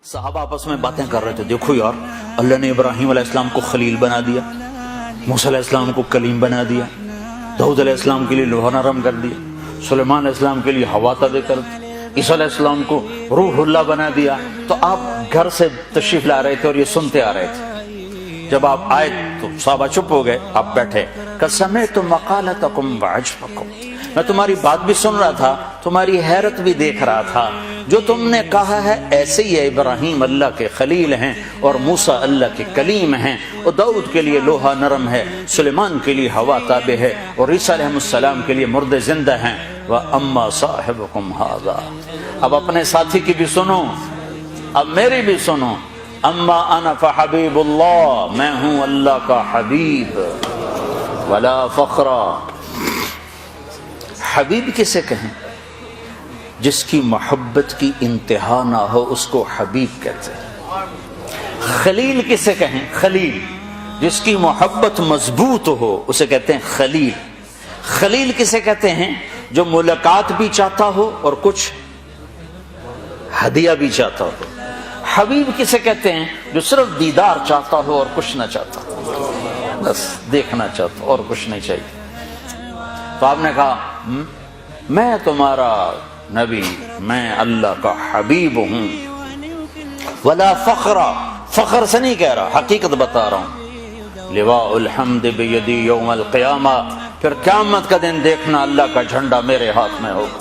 صحابہ آپس میں باتیں کر رہے تھے، دیکھو یار اللہ نے ابراہیم علیہ السلام کو خلیل بنا دیا، موسیٰ علیہ السلام کو کلیم بنا دیا، داؤد علیہ السلام کے لیے لوہا نرم کر دیا، سلیمان علیہ السلام کے لیے ہوا تابع کر دی، عیسیٰ علیہ السلام کو روح اللہ بنا دیا۔ تو آپ گھر سے تشریف لا رہے تھے اور یہ سنتے آ رہے تھے، جب آپ آئے تو صحابہ چپ ہو گئے، آپ بیٹھے۔ سمعت مقالتکم وعجبکم، میں تمہاری بات بھی سن رہا تھا، تمہاری حیرت بھی دیکھ رہا تھا، جو تم نے کہا ہے ایسے ہی ہے، ابراہیم اللہ کے خلیل ہیں اور موسیٰ اللہ کے کلیم ہیں، اور داؤد کے لیے لوہا نرم ہے، سلیمان کے لیے ہوا تابع ہے، اور عیسیٰ علیہ السلام کے لیے مردے زندہ ہیں۔ وَأَمَّا صَاحِبُكُمْ هَذَا، اب اپنے ساتھی کی بھی سنو، اب میری بھی سنو۔ اما انا فحبیب اللہ، میں ہوں اللہ کا حبیب، ولا فخرا۔ حبیب کسے کہیں؟ جس کی محبت کی انتہا نہ ہو اس کو حبیب کہتے ہیں۔ خلیل کسے کہیں؟ خلیل جس کی محبت مضبوط ہو اسے کہتے ہیں خلیل۔ خلیل کسے کہتے ہیں؟ جو ملاقات بھی چاہتا ہو اور کچھ ہدیہ بھی چاہتا ہو۔ حبیب کسے کہتے ہیں؟ جو صرف دیدار چاہتا ہو اور کچھ نہ چاہتا ہو، بس دیکھنا چاہتا ہو اور کچھ نہیں چاہیے۔ تو آپ نے کہا میں تمہارا نبی، میں اللہ کا حبیب ہوں، ولا فخرا، فخر سے نہیں کہہ رہا، حقیقت بتا رہا ہوں۔ لواء الحمد بیدی یوم القیامہ، پھر قیامت کا دن دیکھنا اللہ کا جھنڈا میرے ہاتھ میں ہوگا۔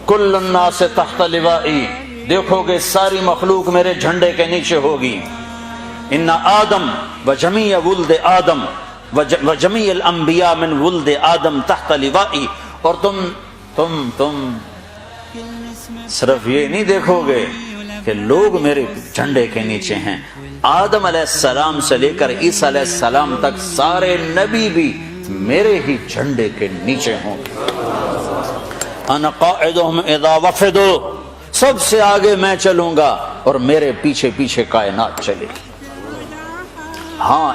کل الناس تحت لوائی، دیکھو گے ساری مخلوق میرے جھنڈے کے نیچے ہوگی۔ ان آدم وجمیع ولد آدم وجمیع الانبیاء من ولد آدم تحت لوائی، اور تم صرف یہ نہیں دیکھو گے کہ لوگ میرے جھنڈے کے نیچے ہیں، آدم علیہ السلام سے لے کر عیسیٰ علیہ السلام تک سارے نبی بھی میرے ہی جھنڈے کے نیچے ہوں گے۔ انا قائدہم اذا وفدوا، سب سے آگے میں چلوں گا اور میرے پیچھے پیچھے کائنات چلے گی۔ ہاں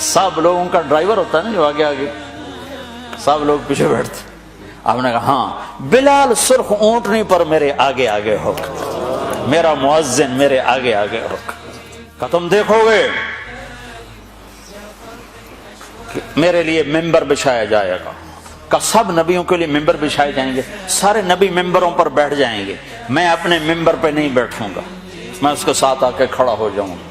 سب لوگوں کا ڈرائیور ہوتا ہے نا جو آگے آگے، سب لوگ پیچھے بیٹھتے۔ آپ نے کہا ہاں بلال سرخ اونٹنی پر میرے آگے آگے ہوگا، میرا مؤذن میرے آگے آگے ہوگا۔ کہ تم دیکھو گے کہ میرے لیے ممبر بچھایا جائے گا، کہ سب نبیوں کے لیے ممبر بچھائے جائیں گے، سارے نبی ممبروں پر بیٹھ جائیں گے، میں اپنے ممبر پہ نہیں بیٹھوں گا، میں اس کے ساتھ آ کے کھڑا ہو جاؤں گا،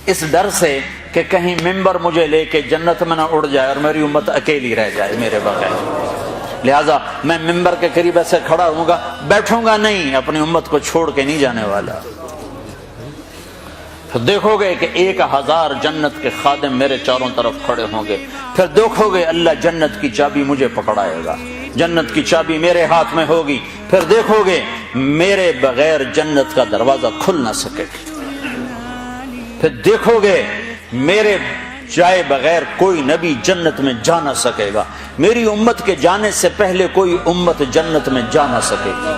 اس ڈر سے کہ کہیں ممبر مجھے لے کے جنت میں نہ اڑ جائے اور میری امت اکیلی رہ جائے میرے بغیر۔ لہٰذا میں ممبر کے قریب ایسے کھڑا ہوں گا، بیٹھوں گا نہیں، اپنی امت کو چھوڑ کے نہیں جانے والا۔ پھر دیکھو گے کہ 1000 جنت کے خادم میرے چاروں طرف کھڑے ہوں گے، پھر دیکھو گے اللہ جنت کی چابی مجھے پکڑائے گا، جنت کی چابی میرے ہاتھ میں ہوگی، پھر دیکھو گے میرے بغیر جنت کا دروازہ کھل نہ سکے گا، پھر دیکھو گے میرے جائے بغیر کوئی نبی جنت میں جا نہ سکے گا، میری امت کے جانے سے پہلے کوئی امت جنت میں جا نہ سکے گی۔